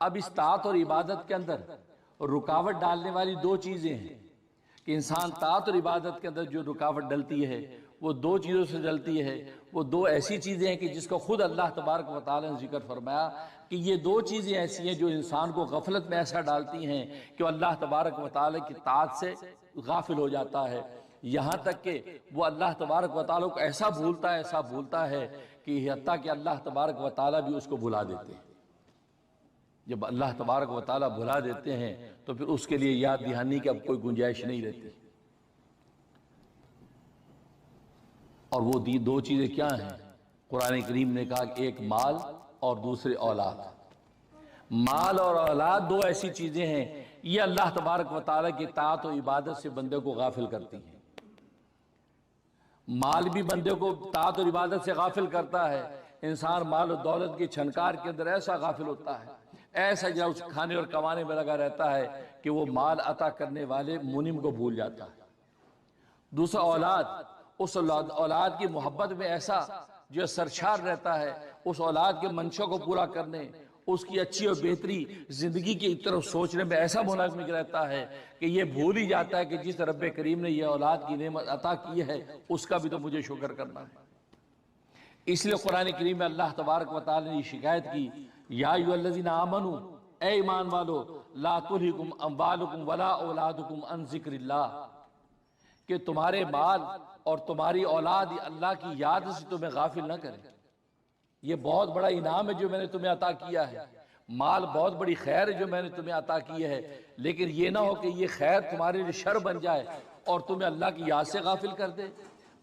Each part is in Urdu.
اب اس طاعت اور عبادت کے اندر رکاوٹ ڈالنے والی دو چیزیں ہیں کہ انسان طاعت اور عبادت کے اندر جو رکاوٹ ڈلتی ہے وہ دو چیزوں سے ڈلتی ہے. وہ دو ایسی چیزیں ہیں کہ جس کو خود اللہ تبارک و تعالی نے ذکر فرمایا کہ یہ دو چیزیں ایسی ہیں جو انسان کو غفلت میں ایسا ڈالتی ہیں کہ وہ اللہ تبارک و تعالی کی طاعت سے غافل ہو جاتا ہے، یہاں تک کہ وہ اللہ تبارک و تعالی کو ایسا بھولتا ہے کہ حتیٰ کہ اللہ تبارک و تعالی بھی اس کو بھلا دیتے ہیں. جب اللہ تبارک و تعالی بھلا دیتے ہیں تو پھر اس کے لیے یاد دہانی کی اب کوئی گنجائش نہیں رہتی. اور وہ دو چیزیں کیا ہیں؟ قرآن کریم نے کہا کہ ایک مال اور دوسرے اولاد. مال اور اولاد دو ایسی چیزیں ہیں یہ اللہ تبارک و تعالی کی طاعت و عبادت سے بندے کو غافل کرتی ہیں. مال بھی بندے کو طاعت اور عبادت سے غافل کرتا ہے. انسان مال و دولت کی چھنکار کے اندر ایسا غافل ہوتا ہے، ایسا جو اس کھانے اور کمانے میں لگا رہتا ہے کہ وہ مال عطا کرنے والے منعم کو بھول جاتا ہے. دوسرا اولاد، اس اولاد کی محبت میں ایسا جو سرشار رہتا ہے، اس اولاد کے منشوں کو پورا کرنے، اس کی اچھی اور بہتری زندگی کی طرف سوچنے میں ایسا منہمک رہتا ہے کہ یہ بھول ہی جاتا ہے کہ جس رب کریم نے یہ اولاد کی نعمت عطا کی ہے اس کا بھی تو مجھے شکر کرنا ہے. اس لیے قرآن کریم میں اللہ تبارک و تعالی نے یہ شکایت کی، یا ایھا الذین آمنوا، اے ایمان والو، لا تلھکم اموالکم ولا اولادکم عن ذکر اللہ، کہ تمہارے مال اور تمہاری اولاد اللہ کی یاد سے تمہیں غافل نہ کرے. یہ بہت بڑا انعام ہے جو میں نے تمہیں عطا کیا ہے، مال بہت بڑی خیر ہے جو میں نے تمہیں عطا کی ہے، لیکن یہ نہ ہو کہ یہ خیر تمہارے لیے شر بن جائے اور تمہیں اللہ کی یاد سے غافل کر دے.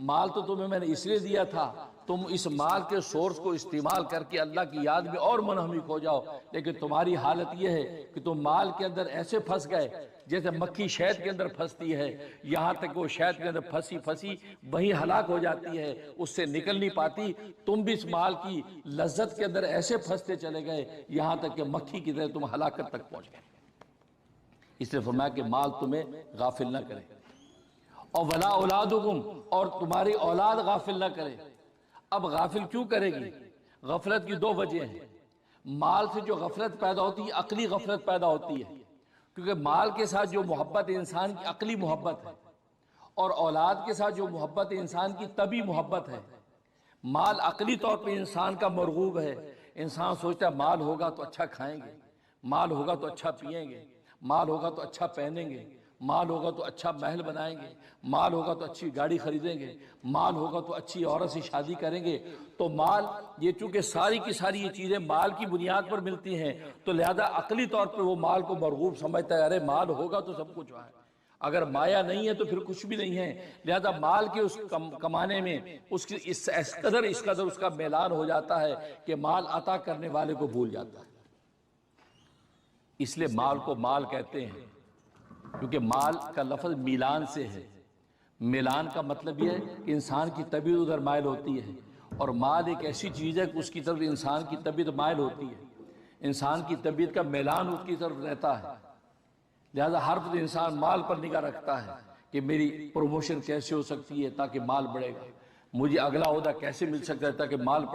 مال تو تمہیں میں نے اس لیے دیا تھا تم اس مال کے سورس کو استعمال کر کے اللہ کی یاد میں اور منہمک ہو جاؤ، لیکن تمہاری حالت یہ ہے کہ تم مال کے اندر ایسے پھنس گئے جیسے مکھی شہد کے اندر پھنستی ہے، یہاں تک وہ شہد کے اندر پھنسی وہیں ہلاک ہو جاتی ہے، اس سے نکل نہیں پاتی. تم بھی اس مال کی لذت کے اندر ایسے پھنستے چلے گئے یہاں تک کہ مکھی کی طرح تم ہلاکت تک پہنچ گئے. اس لیے فرمایا کہ مال تمہیں غافل نہ کرے، اور ولا اولادکم، اور تمہاری اولاد غافل نہ کرے. اب غافل کیوں کرے گی؟ غفلت کی دو وجہ ہیں. مال سے جو غفلت پیدا ہوتی ہے عقلی غفلت پیدا ہوتی ہے، کیونکہ مال کے ساتھ جو محبت انسان کی عقلی محبت ہے اور اولاد کے ساتھ جو محبت انسان کی طبعی محبت ہے. مال عقلی طور پہ انسان کا مرغوب ہے، انسان سوچتا ہے مال ہوگا تو اچھا کھائیں گے، مال ہوگا تو اچھا پئیں گے، مال ہوگا تو اچھا پہنیں گے، مال ہوگا تو اچھا محل بنائیں گے، مال ہوگا تو اچھی گاڑی خریدیں گے، مال ہوگا تو اچھی عورت سے شادی کریں گے. تو مال، یہ چونکہ ساری کی ساری یہ چیزیں مال کی بنیاد پر ملتی ہیں تو لہذا عقلی طور پر وہ مال کو مرغوب سمجھتا ہے، ارے مال ہوگا تو سب کچھ ہے، اگر مایا نہیں ہے تو پھر کچھ بھی نہیں ہے. لہذا مال کے اس کمانے میں اس کی اس قدر اس کا میلان ہو جاتا ہے کہ مال عطا کرنے والے کو بھول جاتا ہے. اس لیے مال کو مال کہتے ہیں کیونکہ مال کا لفظ میلان سے ہے. میلان کا مطلب یہ ہے کہ انسان کی طبیعت ادھر مائل ہوتی ہے، اور مال ایک ایسی چیز ہے کہ اس کی طرف انسان کی طبیعت مائل ہوتی ہے، انسان کی طبیعت کا میلان اس کی طرف رہتا ہے. لہذا ہر وقت انسان مال پر نگاہ رکھتا ہے کہ میری پروموشن کیسے ہو سکتی ہے تاکہ مال بڑھے گا، مجھے اگلا عہدہ کیسے مل سکتا ہے تاکہ مال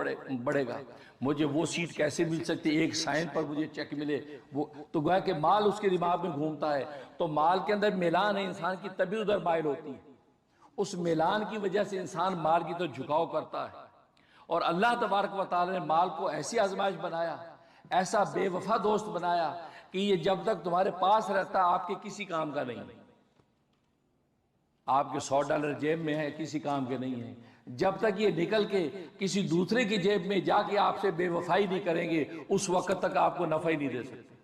بڑھے گا، مجھے وہ سیٹ کیسے مل سکتی ہے ایک سائن پر مجھے چیک ملے. وہ تو گویا کہ مال اس کے دماغ میں گھومتا ہے. تو مال کے اندر میلان ہے، انسان کی طبیعت ادھر مائل ہوتی ہے، اس میلان کی وجہ سے انسان مال کی طرف جھکاؤ کرتا ہے. اور اللہ تبارک و تعالی نے مال کو ایسی آزمائش بنایا، ایسا بے وفا دوست بنایا کہ یہ جب تک تمہارے پاس رہتا آپ کے کسی کام کا نہیں. آپ کے $100 جیب میں ہے، کسی کام کے نہیں ہیں. جب تک یہ نکل کے کسی دوسرے کی جیب میں جا کے آپ سے بے وفائی نہیں کریں گے اس وقت تک آپ کو نفع ہی نہیں دے سکتے.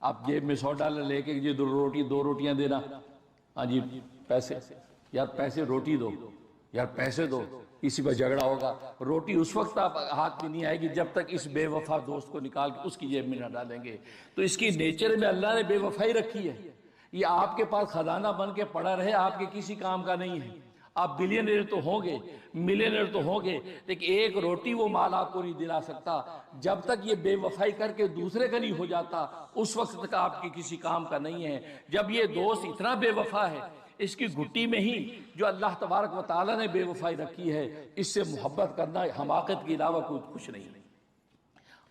آپ جیب میں $100 لے کے یہ دو روٹیاں دینا، ہاں جی پیسے، یار پیسے روٹی دو، یار پیسے دو، اسی پر جھگڑا ہوگا. روٹی اس وقت آپ ہاتھ میں نہیں آئے گی جب تک اس بے وفا دوست کو نکال کے اس کی جیب میں نہ ڈالیں گے. تو اس کی نیچر میں اللہ نے بے وفائی رکھی ہے. یہ آپ کے پاس خزانہ بن کے پڑا رہے، آپ کے کسی کام کا نہیں ہے. آپ بلینئر تو ہوں گے، ملینئر تو ہوں گے، لیکن ایک روٹی وہ مال آپ کو نہیں دلا سکتا. جب تک یہ بے وفائی کر کے دوسرے کا نہیں ہو جاتا اس وقت تک آپ کی کسی کام کا نہیں ہے. جب یہ دوست اتنا بے وفا ہے، اس کی گھٹی میں ہی جو اللہ تبارک و تعالی نے بے وفائی رکھی ہے، اس سے محبت کرنا حماقت کے علاوہ کچھ نہیں.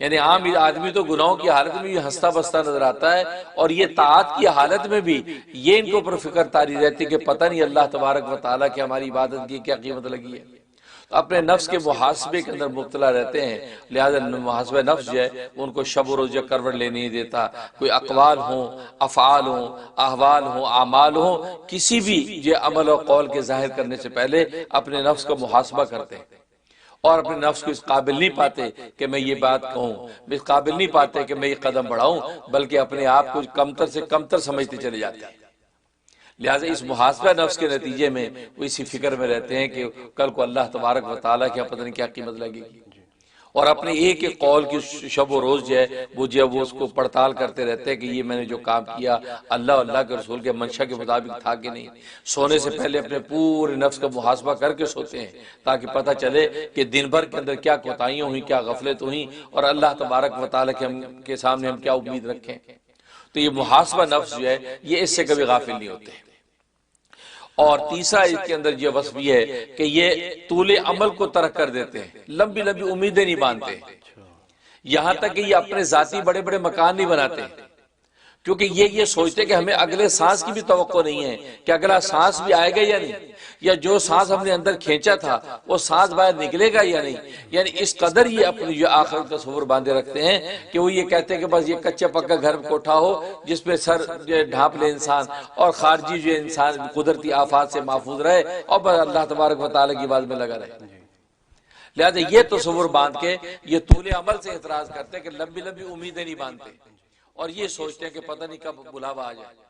یعنی عام آدمی تو گناہوں کی حالت میں بھی ہنستا بستا نظر آتا ہے، اور یہ طاعت کی حالت میں بھی یہ ان کے اوپر فکر تاری رہتی کہ پتہ نہیں اللہ تبارک و تعالیٰ کی ہماری عبادت کی کیا قیمت لگی ہے۔ تو اپنے نفس کے محاسبے کے اندر مبتلا رہتے ہیں، لہذا محاسبہ نفس جو ہے ان کو شب و روز جو کروٹ لینے نہیں دیتا۔ کوئی اقوال ہوں، افعال ہوں، احوال ہوں، اعمال ہوں، کسی بھی جو عمل و قول کے ظاہر کرنے سے پہلے اپنے نفس کا محاسبہ کرتے ہیں، اور اپنے نفس کو اس قابل نہیں پاتے کہ میں یہ بات کہوں، اس قابل نہیں پاتے کہ میں یہ قدم بڑھاؤں، بلکہ اپنے آپ کو کمتر سے کمتر سمجھتے چلے جاتے ہیں۔ لہٰذا اس محاسبہ نفس کے نتیجے میں وہ اسی فکر میں رہتے ہیں کہ کل کو اللہ تبارک و تعالیٰ کی پتہ نہیں کیا قیمت لگے گی، اور اپنے ایک ایک قول کی شب و روز جو ہے وہ اس کو پڑتال کرتے رہتے ہیں کہ یہ میں نے جو کام کیا اللہ اور اللہ کے رسول کے منشا کے مطابق تھا کہ نہیں۔ سونے سے پہلے اپنے پورے نفس کا محاسبہ کر کے سوتے ہیں تاکہ پتہ چلے کہ دن بھر کے اندر کیا کوتاہیاں ہوئیں، کیا غفلت ہوئیں، اور اللہ تبارک و تعالیٰ کے سامنے ہم کیا امید رکھیں۔ تو یہ محاسبہ نفس جو ہے یہ اس سے کبھی غافل نہیں ہوتے۔ اور تیسرا اس کے اندر یہ وصف یہ ہے کہ یہ طول عمل کو ترک کر دیتے ہیں، لمبی لمبی امیدیں نہیں باندھتے، یہاں تک کہ یہ اپنے ذاتی بڑے بڑے مکان نہیں بناتے، کیونکہ یہ سوچتے کہ ہمیں اگلے سانس کی بھی توقع نہیں ہے کہ اگلا سانس بھی آئے گا یا نہیں، یا جو سانس ہم نے اندر کھینچا تھا وہ سانس باہر نکلے گا یا نہیں۔ یعنی اس قدر یہ اپنی جو آخرت کا تصور باندھے رکھتے ہیں کہ وہ یہ کہتے ہیں کہ بس یہ کچا پکا گھر کوٹھا ہو جس پہ سر ڈھانپ لے انسان، اور خارجی جو انسان قدرتی آفات سے محفوظ رہے، اور بس اللہ تبارک و تعالیٰ کی بات میں لگا رہے۔ لہذا یہ تصور باندھ کے یہ طول عمل سے اعتراض کرتے ہیں کہ لمبی لمبی امیدیں نہیں باندھتے، اور یہ سوچتے ہیں کہ پتہ نہیں کب بلاوا آ جائے۔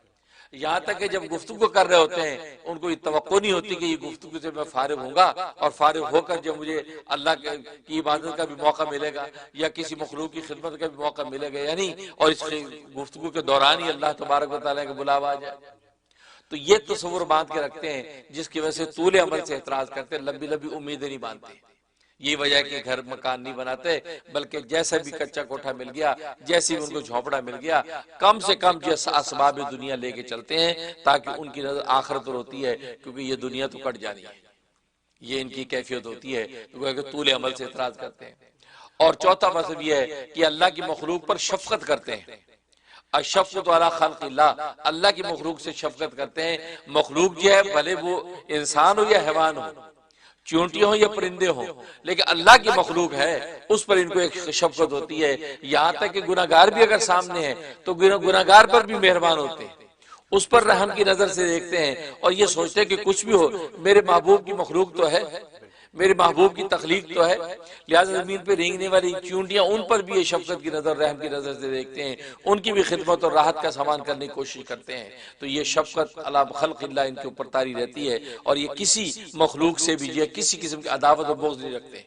یہاں تک کہ جب گفتگو کر رہے ہوتے ہیں ان کو یہ توقع نہیں ہوتی کہ یہ گفتگو سے میں فارغ ہوں گا، اور فارغ ہو کر جب مجھے اللہ کی عبادت کا بھی موقع ملے گا یا کسی مخلوق کی خدمت کا بھی موقع ملے گا یا نہیں، اور اس گفتگو کے دوران ہی اللہ تبارک و تعالیٰ کا بلاوا آ جائے۔ تو یہ تصور باندھ کے رکھتے ہیں جس کی وجہ سے طول عمل سے اعتراض کرتے ہیں، لمبی لمبی امیدیں نہیں باندھتے۔ یہ وجہ ہے کہ گھر مکان نہیں بناتے، بلکہ جیسا بھی کچا کوٹھا مل گیا، جیسی ان کو جھونپڑا مل گیا، کم سے کم جیسا اسباب دنیا لے کے چلتے ہیں تاکہ ان کی نظر آخرت پر ہوتی ہے، کیونکہ یہ دنیا تو کٹ جانی ہے، یہ ان کی کیفیت ہوتی ہے، کیونکہ طول عمل سے اعتراض کرتے ہیں۔ اور چوتھا مطلب یہ ہے کہ اللہ کی مخلوق پر شفقت کرتے ہیں، الشفقۃ علی خلق اللہ، اللہ کی مخلوق سے شفقت کرتے ہیں۔ مخلوق جو ہے بھلے وہ انسان ہو یا حیوان ہو، چونٹیاں ہوں یا پرندے ہوں، لیکن اللہ کی مخلوق ہے اس پر ان کو ایک شفقت ہوتی ہے، یہاں تک کہ گناہگار بھی اگر سامنے ہیں تو گناہگار پر بھی مہربان ہوتے ہیں، اس پر رحم کی نظر سے دیکھتے ہیں، اور یہ سوچتے ہیں کہ کچھ بھی ہو میرے محبوب کی مخلوق تو ہے، میرے محبوب کی تخلیق تو ہے، لہٰذا زمین پہ رینگنے والی چونٹیاں ان پر بھی یہ شفقت کی نظر، رحم کی نظر سے دیکھتے ہیں، ان کی بھی خدمت اور راحت کا سامان کرنے کی کوشش کرتے ہیں۔ تو یہ شفقت علی خلق اللہ ان کے اوپر طاری رہتی ہے، اور یہ کسی مخلوق سے بھی یہ کسی قسم کی عداوت اور بغض نہیں رکھتے۔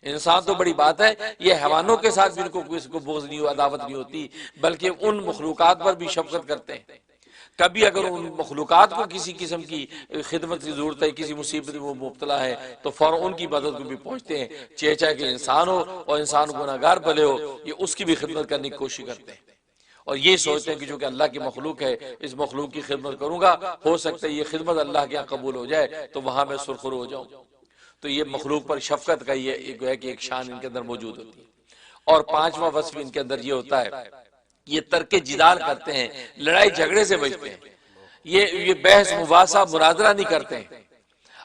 انسان تو بڑی بات ہے، یہ حیوانوں کے ساتھ بھی ان کو کسی کو بغض نہیں ہو، عداوت نہیں ہوتی، بلکہ ان مخلوقات پر بھی شفقت کرتے ہیں۔ کبھی اگر ان مخلوقات کو کسی قسم کی خدمت کی ضرورت ہے، کسی مصیبت میں وہ مبتلا ہے، تو فوراً ان کی مدد کو بھی پہنچتے ہیں، چاہے کہ انسان ہو اور انسان گناہگار بھلے ہو، یہ اس کی بھی خدمت کرنے کی کوشش کرتے ہیں، اور یہ سوچتے ہیں کہ جو کہ اللہ کی مخلوق ہے اس مخلوق کی خدمت کروں گا، ہو سکتا ہے یہ خدمت اللہ کے یہاں قبول ہو جائے تو وہاں میں سرخرو ہو جاؤں۔ تو یہ مخلوق پر شفقت کا ایک شان ان کے اندر موجود ہوتی ہے۔ اور پانچواں وصف ان کے اندر یہ ہوتا ہے، یہ ترک جدال کرتے ہیں، لڑائی جھگڑے سے بچتے ہیں، یہ بحث مباحثہ مناظرہ نہیں کرتے ہیں۔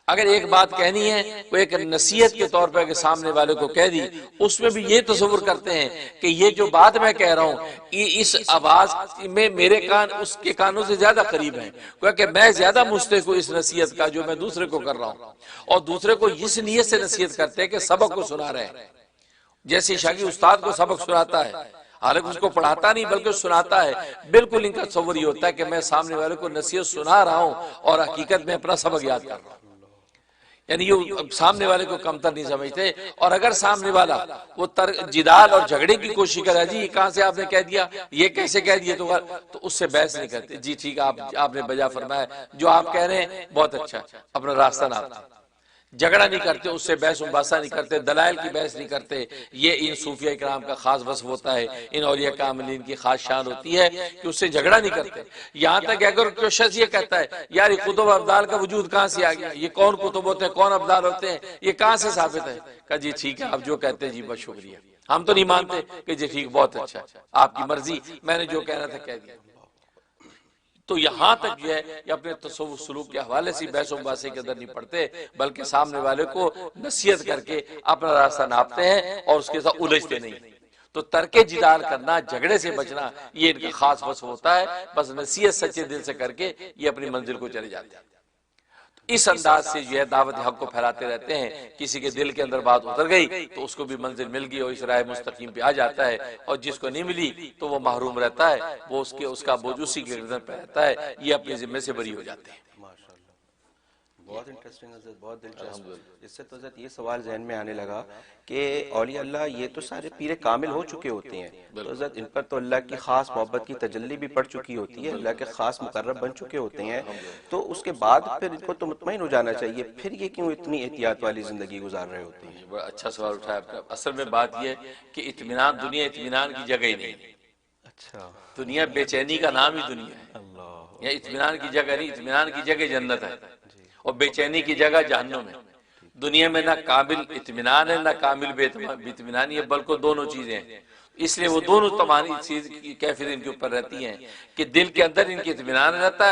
اگر ایک بات کہنی ہے وہ ایک نصیحت کے طور پر سامنے والے کو کہہ دی، اس میں بھی یہ تصور کرتے ہیں کہ یہ جو بات میں کہہ رہا ہوں اس آواز میں میرے کان اس کے کانوں سے زیادہ قریب ہیں، کیونکہ میں زیادہ مستحق ہوں اس نصیحت کا جو میں دوسرے کو کر رہا ہوں، اور دوسرے کو اس نیت سے نصیحت کرتے ہیں کہ سبق کو سنا رہے ہیں، جیسے شاگرد استاد کو سبق سناتا ہے، حالانکہ اس کو پڑھاتا نہیں بلکہ سناتا ہے، بالکل ان کا تصور یہ ہوتا ہے کہ میں سامنے والے کو نصیحت سنا رہا ہوں اور حقیقت میں اپنا سبق یاد کر رہا ہوں۔ یعنی یہ سامنے والے کو کمتر نہیں سمجھتے، اور اگر سامنے والا وہ جدال اور جھگڑے کی کوشش کرے، جی کہاں سے آپ نے کہہ دیا، یہ کیسے کہہ دیا، تو اس سے بحث نہیں کرتے، جی ٹھیک ہے آپ نے بجا فرمایا، جو آپ کہہ رہے ہیں بہت اچھا، اپنا راستہ ناپتے، جھگڑا نہیں کرتے، اس سے بحث مباحثہ نہیں کرتے، دلائل کی بحث نہیں کرتے۔ یہ ان صوفیہ کرام کا خاص وصف ہوتا ہے، ان اولیاء کاملین کی خاص شان ہوتی ہے کہ اس سے جھگڑا نہیں کرتے۔ یہاں تک اگر کوئی شخص یہ کہتا ہے یار یہ کتب ابدال کا وجود کہاں سے آ گیا، یہ کون کتب ہوتے ہیں، کون ابدال ہوتے ہیں، یہ کہاں سے ثابت ہے، کہا جی ٹھیک ہے آپ جو کہتے ہیں جی بس شکریہ، ہم تو نہیں مانتے کہ جی ٹھیک بہت اچھا آپ کی مرضی، میں نے جو کہنا تھا کہہ دیا۔ تو یہاں تک جو ہے یہ اپنے تصوف سلوک کے حوالے سے بحث و مباحثے کے اندر نہیں پڑتے، بلکہ سامنے والے کو نصیحت کر کے اپنا راستہ ناپتے ہیں اور اس کے ساتھ الجھتے نہیں۔ تو ترک جدال کرنا، جھگڑے سے بچنا، یہ ان کا خاص وصف ہوتا ہے، بس نصیحت سچے دل سے کر کے یہ اپنی منزل کو چلے جاتے ہیں۔ اس انداز سے جو ہے دعوت حق کو پھیلاتے رہتے ہیں، کسی کے دل کے اندر بات اتر گئی تو اس کو بھی منزل مل گئی اور اس راہ مستقیم پہ آ جاتا ہے، اور جس کو نہیں ملی تو وہ محروم رہتا ہے، وہ اس کا بوجھ اسی کے گردن پہ رہتا ہے، یہ اپنے ذمے سے بری ہو جاتے ہیں۔ بہت انٹرسٹنگ حضرت، بہت دلچسپ۔ اس سے تو حضرت یہ سوال ذہن میں آنے لگا کہ اولیاء اللہ یہ تو سارے پیر کامل ہو چکے ہوتے ہیں، تو حضرت ان پر تو اللہ کی خاص محبت کی تجلی بھی پڑ چکی ہوتی ہے، اللہ کے خاص مقرب بن چکے ہوتے ہیں، تو اس کے بعد پھر ان کو تو مطمئن ہو جانا چاہیے، پھر یہ کیوں اتنی احتیاط والی زندگی گزار رہے ہوتے ہیں؟ بڑا اچھا سوال اٹھایا آپ نے۔ اصل میں بات یہ ہے کہ اطمینان، دنیا اطمینان کی جگہ ہی نہیں، اچھا، دنیا بے چینی کا نام ہی دنیا ہے، اللہ، یہ اطمینان کی جگہ نہیں، اطمینان کی جگہ جنت ہے اور بے چینی کی جگہ جہنم ہے۔ دنیا میں نہ کامل اطمینان ہے نہ کامل بے اطمینانی ہے، بلکہ دونوں چیزیں ہیں۔ اس لیے وہ دونوں تمام چیز کی کیفیت ان کے اوپر رہتی ہیں کہ دل کے اندر ان کی اطمینان رہتا ہے